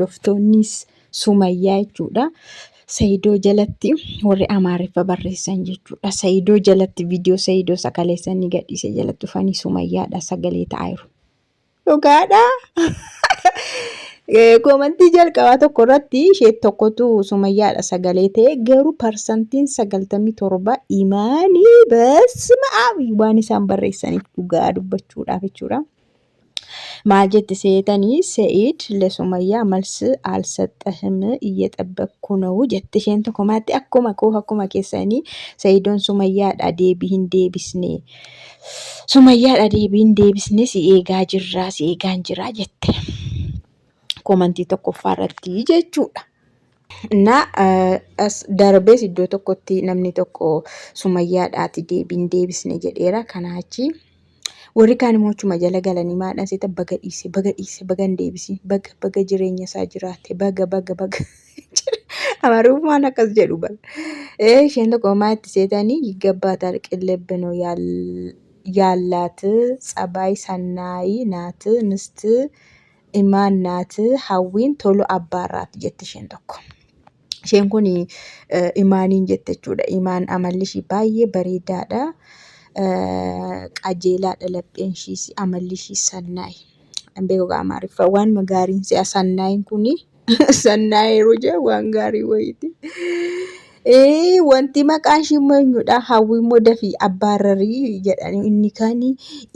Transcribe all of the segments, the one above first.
hordoftoonnis Sumayyaa jechuudha. Saayidoo jalatti warri Amaariffa barreessan jechuudha. Saayidoo jalatti viidiyoo Saayidoo sakaleessan ni gadhiise jalatti dhufanii Sumayyaadha sagalee ta'aa jiru. Dhugaadhaa. Komantii jalqabaa tokko irratti ishee tokkotu Sumayyaadha sagalee ta'e garuu parsantiin 97 imaanii basma'aa waan isaan barreessaniif dhugaa dubbachuudhaaf jechuudha. ማል ጀት ሴተኒ ሰኢድ ለሱመያ መልስ አልሰጠህም እየጠበቅኩ ነው ጀትሽን ተኮማቲ አኩማ ኬሰኒ ሰኢዶን ሱመያ ዳዴቢን ዴቢስኔ ሱመያ ዳዴቢን ዴቢስኔ ሲኤጋ ጅራ ጀተ ኮመንቲ tokkoffaarratti jechuudha. እና darbees iddoo tokkotti namni tokko Sumayyaadhaati deebiin deebisne jedheera kanaachi warri kaan immoo chuma jala galanii maadhaan seeta baga hin deebisi baga jireenya isaa jiraate baga amaruuf maan akkas jedhu bal isheen tokko maatti seetanii ይገባታል ቅልብ ነው ያላት ጸባይ ሰናይ ናት ምስት ኢማን ናት ሀዊን ቶሎ አባራት ጀትሽን tokko isheen kun imaaniin jettechuudha. Imaan amallishi baay'ee bareedaadha. qajeelaadha lapheen ishiis amalli ishiis sannaay beeku Amaariffa waan magaariin si'a sannaayin kuni sannaayeeru jee waan gaarii wayiiti. Wanti maqaan ishii eenyudha hawwii moda fi abbaararii jedhanii inni kaani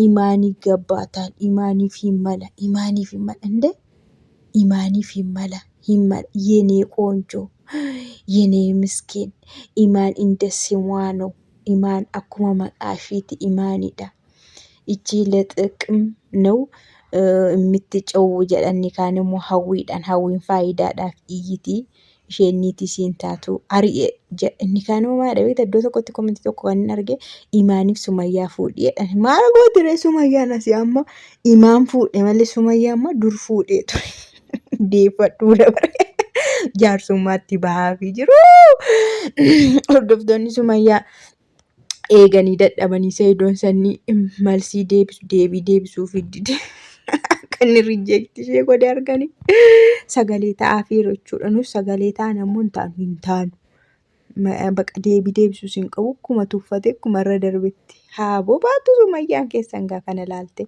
imaanii gabbaataan imaaniif himala inde imaaniif himala የኔ ቆንጆ የኔ ምስኪን ኢማን እንደስሟ ነው ኢማን አኩማ መቃሺት ኢማኒዳ እቺ ለጥቅም ነው የምትጨው ጀለኒ ካንሞ ሀዊዳን ሀዊን ፋይዳዳፍ ኢይቲ isheeniti siintaatu ari'e inni kaanoo maadha iddoo tokkotti komentii tokko kan arge imaaniif Sumayyaa fuudhee maal gootire Sumayyaan asii amma imaan fuudhe malee Sumayyaa amma dur fuudhee ture deeffadhuu dabare jaarsummaatti bahaa fi jiru hordoftoonni Sumayyaa eeganii dadhabanii Saayidoon sanii malsii deebii deebisuuf iddide kan reject ishee godhe arganii sagalee ta'aa fi jechuudha. Nus sagalee ta'an ammoo hin taanu baqa deebisuu sin qabu kuma tuffate kuma irra darbetti haa bobaatu Sumayyaan keessan gaa kana laalte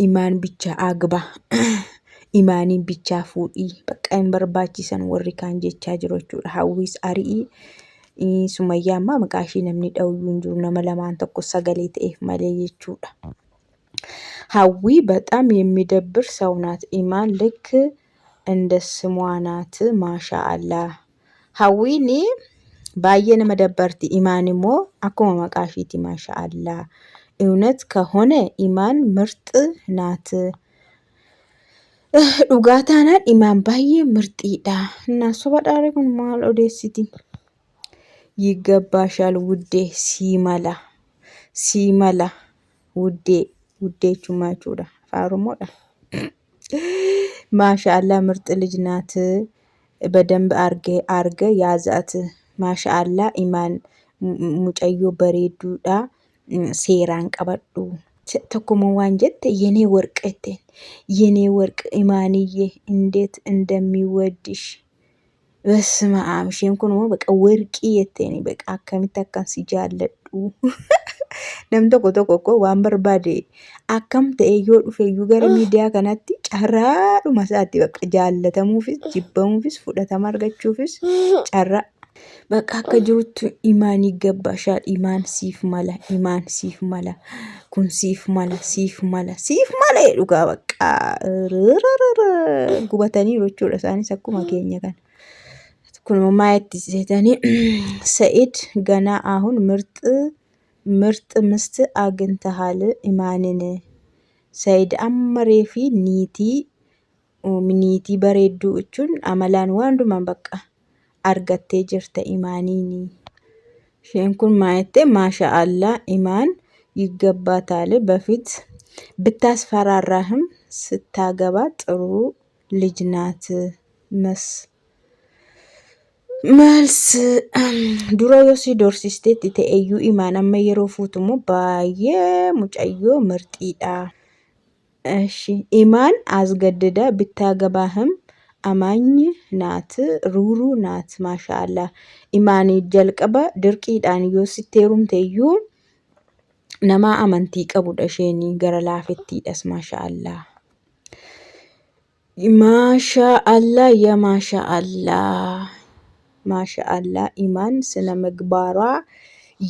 imaan bicha agba imaaniin bichaa fuudhii baqa hin barbaachisan warri kaan jechaa jiru jechuudha. Hawwiis ari'ii Sumayyaa amma maqaa ishee namni dha'uyyuu hin jiru nama lamaan tokko sagalee ta'eef malee jechuudha. ሀዊ በጣም የሚደብር ሰው ናት። ኢማን ልክ እንደ ስሟ ናት። ማሻአላ ሀዊኒ ባየነ መደበርቲ ኢማንሞ አኩማ መቃሺቲ ማሻአላ እውነት ከሆነ ኢማን ምርጥ ናት። ዱጋታናን ኢማን ባየ ምርጥዳ እና ሶባዳሪ ኩን ማል ኦዴሲቲ ይገባሻል ውዴ ሲመላ ውዴቹማ ቹዳ ፋሩሞዳ ማሻአላ ምርጥ ልጅ ናት። በደንብ አርገ ያዛት ማሻአላ ኢማን ሙጨዮ በሬዱዳ ሴራን ቀበዱ ተኮሞ ዋንጀት የኔ ወርቅ ኢማንዬ እንዴት እንደሚወድሽ በስመ አብ ሸንኩን በቃ ወርቂ የተኔ በቃ አከሚታካን ሲጃለዱ namni tokko waan barbaade akkam ta'e yoo dhufe iyyuu gara miidiyaa kanatti carraadhuma isaatti bakka jaallatamuufis jibbamuufis fudhatama argachuufis carraa bakka akka jirutti imaan ይገባሻል imaan siif mala kun siif mala dhugaa bakka gubatanii jechuudha isaanis akkuma keenya kan kun maayatti seetanii ሰኢድ ገና አሁን ምርጥ ምስት አግኝተሃል ኢማንን ሰኢድ አመሬ ፊ ኒቲ በሬዱ እቹን አመላን ዋንዱማን በቃ አርገቴ ጅርተ ኢማኒኒ ሸንኩን ማየቴ ማሻአላ ኢማን ይገባታል። በፊት ብታስፈራራህም ስታገባ ጥሩ ልጅ ናት። መልስ ዱሮ ዮሲ ዶርሲስቴት ተኤዩ ኢማን አመ የሮ ፉቱሞ ባየ ሙጨዮ ምርጢዳ እሺ ኢማን አስገድዳ ብታገባህም amaany naat, ruuruu naat maashaallah. Imaanii jalqaba dirqiidhaan yoo sitti heerumte iyyuu nama amantii qabudha isheenii gara laafettiidhas maashaallah. ማሻአላህ የማሻአላህ ማሻአላህ ኢማን ስነ ምግባሯ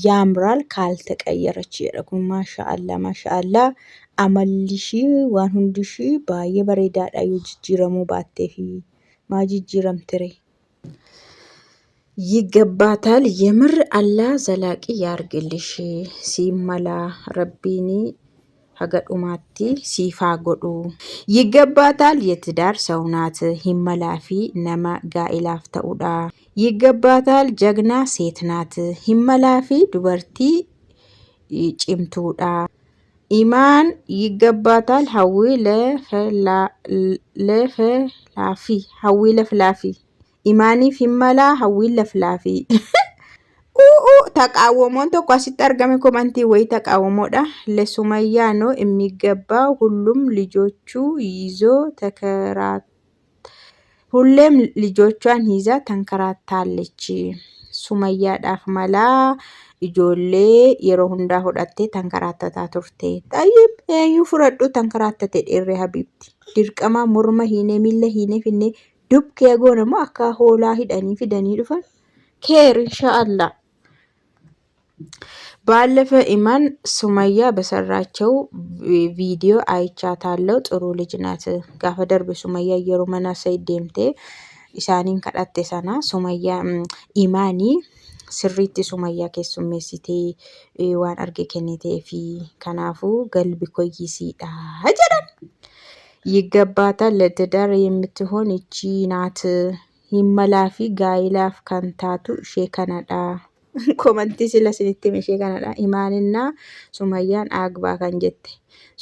ያምራል ካልተቀየረች jedha maashaallah amallishii waan hundishii baay'ee bareedaadha yoo jijjiiramuu baatteefi maa jijjiiramtire ይገባታል የምር አላህ ዘላቂ ያርግልሽ ሲመላ ረቢኒ ሀገዱማቲ ሲፋ ጎዱ ይገባታል የትዳር ሰው ናት ሂመላፊ ነማ ጋኢላፍ ተኡዳ ይገባታል ጀግና ሴት ናት ሂመላፊ ዱበርቲ ጭምቱዳ ኢማን ይገባታል ሀዊ ለፍላፊ ኢማኒፍ ሂመላ ሀዊ ለፍላፊ ተቃውሞን tokko asitti argame komantii wayii ተቃውሞodha ለሱመያ ነው የሚገባው ሁሉም ልጆቹ ይዞ ሁሌም ልጆቿን ይዛ ተንከራታለች ሱመያዳፍ መላ ijoollee yeroo hundaa hodhattee tankaraattataa turte. Xayyib eenyu fudhadhu tankaraattate dheerree habiibti. Dirqama morma hiinee miila hiinee finnee dubkee goona moo akka hoolaa hidhanii fidanii dhufan? Keer inshaallah. ባለፈ ኢማን ሱመያ በሰራቸው ቪዲዮ አይቻታለሁ ጥሩ ልጅ ናት ጋፈ ደርብ ሱመያ የሩመና ሰይድ ደምቴ ኢሳኒን ከዳቴ ሰና ሱመያ ኢማኒ ስሪቲ ሱመያ keessummeessite waan arge kenniteefi kanaafu galbi koyyisiidha jedhan ይገባታል ለትዳር የምትሆን እቺ ናት ሂመላፊ ጋይላፍ ከንታቱ ሼከናዳ ኮመንቲ ስለስኒtti meshee kanadha imaanina sumayyaan agbaa kan jette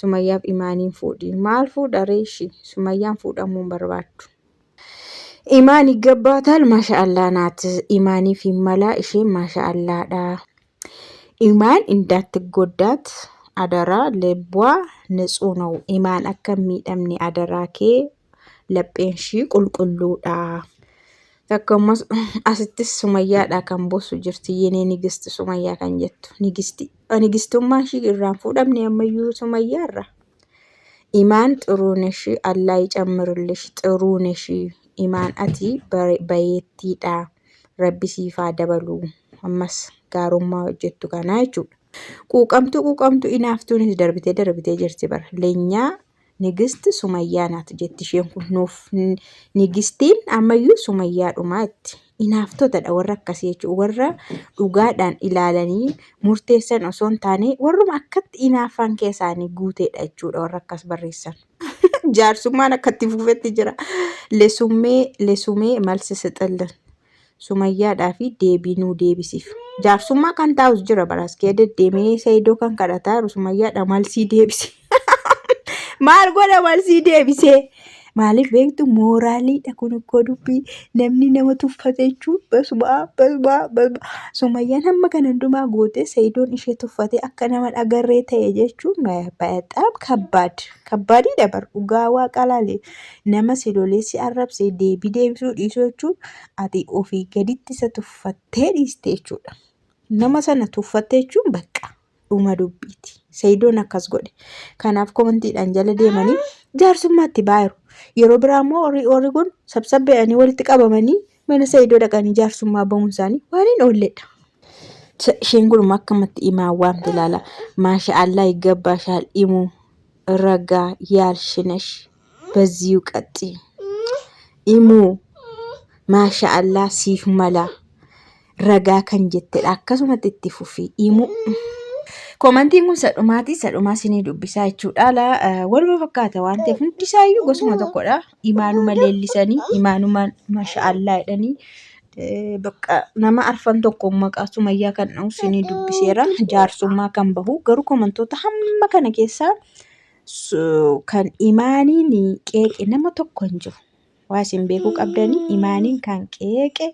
sumayyaaf imaaniin fuudhi maal fuudhareeshi sumayyaan fuudhamuun barbaaddu ኢማን ይገባታል ማሻአላህ ናት ኢማኒፍ ሂመላ እሺ ማሻአላህዳ ኢማን እንዳትጎዳት አደራ ልቧ ንጹህ ነው ኢማን አከሚደምኒ አደራኬ ለጴንሺ ቁልቁሉዳ Takkamas asittis sumayyaadha kan bossu jirti yenee nigisti sumayyaa kan jettu nigistummaan ishii irraan fuudhamne ammayyuu sumayyaarra imaan ጥሩ ነሽ አላህ ይጨምርልሽ ጥሩ ነሽ ኢማን አቲ በየቲዳ ረቢ ሲፋ ደበሉ አማስ ጋሩማ ጀቱ kana jechuudha quuqamtu inaaftuunis darbitee jirti bar ለኛ ንግስት ሱመያ ናት jetti isheen kun nuuf nigistiin ammayyuu sumayyaadhumaatti inaaftotadha warra akkasii jechuudha warra dhugaadhaan ilaalanii murteessan osoo hin taane warruma akkatti inaafan keessaanii guuteedha jechuudha warra akkas barreessan jaarsummaan akkatti fuufetti jira lesumee malsi sixillan sumayyaadhaa fi deebinuu deebisiif jaarsummaa kan taa'us jira baraskee deddeemee saydoo kan kadhataa sumayyaadha malsii deebisi maal godha malsii deebisee maaliif beektu mooraaliidha kun akkoo dubbii namni nama tuffate jechuun basuma sumayyaan hamma kan hundumaa goote saydoon ishee tuffate akka nama dhagarree ta'e jechuun ba'axaam kabbaadidha bar dhugaa waaqalaale nama siloleessi arrabsee deebisuu dhiisuu jechuun ati ofii gaditti isa tuffattee dhiiste jechuudha nama sana tuffatte jechuun bakka dhuma dubbiiti saydoon akkas godhe kanaaf komantiidhaan jala deemanii jaarsummaatti baayiru yeroo biraa immoo horii kun sabsabbe'anii walitti qabamanii mana saydoo dhaqanii jaarsummaa bahuun isaanii waan hin oolledha. Isheen kun akkamatti imaan waamte ilaala maashaallah ይገባሻል ኢሙ ረጋ ያልሽ ነሽ በዚሁ ቀጥ ኢሙ ማሻአላህ ሲፍ መላ ረጋ kan jettedha akkasumatti itti fufi ኢሙ komantiin kun sadhumaa sinii dubbisaa jechuudha waluma fakkaata waan ta'eef hundisaayyuu gosuma tokkodha imaanuma leellisanii imaanuma maashaallah jedhanii bakka nama arfan tokko maqaa sumayyaa kan dha'u sinii dubbiseera jaarsummaa kan bahu garuu komantoota hamma kana keessaa kan imaaniin qeeqe nama tokko hin jiru waa isin beekuu qabdanii imaaniin kan qeeqe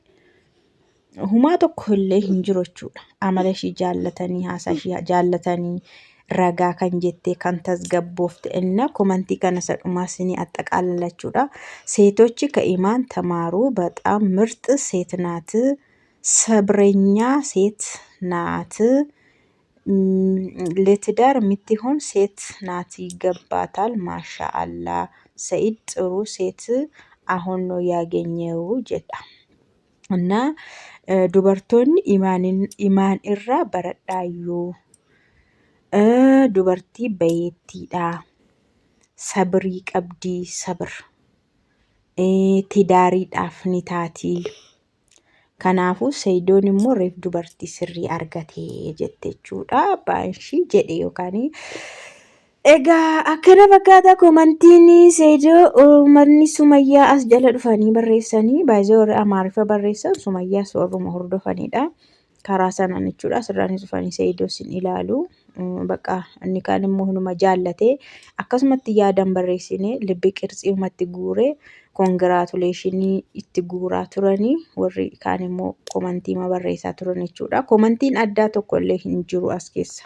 humaa tokko illee hin jiru jechuudha amala ishii jaallatanii haasaa ishii jaallatanii ragaa kan jettee kan tasgabboofte እና komantii kana sadhumaa isinii አጠቃልላችሁዳ ሴቶች ከኢማን ተማሩ በጣም ምርጥ ሴት ናት ሰብረኛ ሴት ናት ለትዳር የምትሆን ሴት ናት ይገባታል ማሻአላ ሰኢድ ጥሩ ሴት አሁን ነው ያገኘው ጀዳ እና dubartoonni imaan irraa baradhaayyuu dubartii bayeettiidha sabrii qabdii sabr tidaariidhaaf ni taati kanaafuu Sa'iidoon immoo reef dubartii sirrii argatee jettechuudha baanshii jedhe yookaan egaa akkana fakkaata komantiin Sa'iidoo uummanni Sumayyaa as jala dhufanii barreessanii baay'ee warra Amaariffa barreessan Sumayyaas warruma hordofanidha. Karaa sanaan jechuudha asirraanis dhufanii Sa'iidoo sin ilaalu bakka inni kaan immoo hunuma jaallatee akkasumatti yaadan barreessine libbi qirtsiimatti guure koongiraatuleeshinii itti guuraa turanii warri kaan immoo komantii ma barreessaa turan jechuudha. Komantiin addaa tokkollee hin jiru as keessa.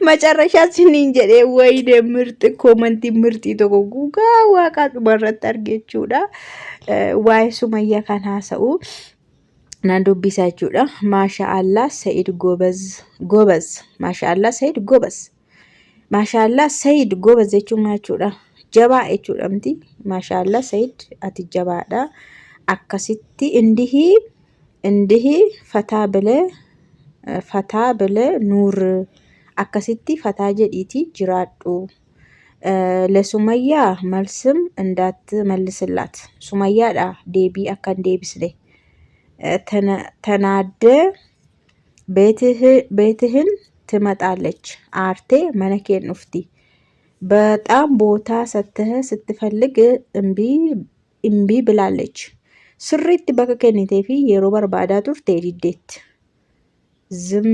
Macarrashaa siniin jedhee wayide mirti komantii mirtii tokko gugaa waaqaa dhumarratti argechuudha. Waa'ee Sumayyaa kan haasa'u nan dubbisa jechuudha. Maashaallah Sa'iid Gobaz. Maashaallah Sa'iid Gobaz. Maashaallah Sa'iid Gobaz jechuun jechuudha. Jabaa jechuudha miti. Maashaallah Sa'iid ati jabaadha. Akkasitti indihi fataa bilee nuur akkasitti fataa jedhiiti jiraadhu. ለሱመያ መልስም እንዳትመልስላት ሱመያዳ ዴቢ አካን ዴቢስሌ ተናደ ቤትህን ትመጣለች አርቴ መነኬን ኡፍቲ በጣም ቦታ ሰተህ ስትፈልግ እምቢ ብላለች ስሪት በከከኔቴፊ የሮ በርባዳ ቱርቴ ዲዴት ዝም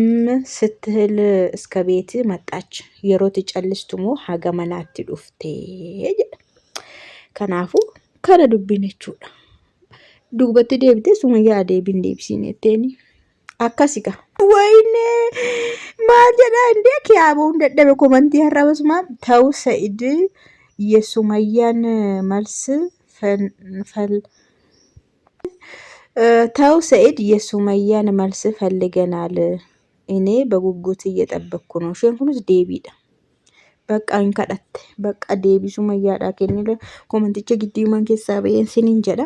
ስትል እስከ ቤት መጣች የሮት ጨልስቱሞ ሀገመናት ዱፍቴ ከናፉ ከነ ዱቢነቹዳ ዱበት ዴብቴ ሱመያ ዴቢን ዴብሲኔቴኒ አካሲካ ወይኔ ማጀዳ እንዴ ኪያቦ እንደደበ ኮመንቲ ያራበስማ ተው ሰኢድ የሱመያን መልስ ተው ሰኢድ የሱመያን መልስ ፈልገናል እኔ በጉጉት እየጠበቅኩ ነው ሸንኩንስ ዴቢዳ በቃ እንከዳት በቃ ዴቢ ሱመያዳ ከኒለ ኮመንቲቼ ግዲማን ከሳበየን ሲኒንጀዳ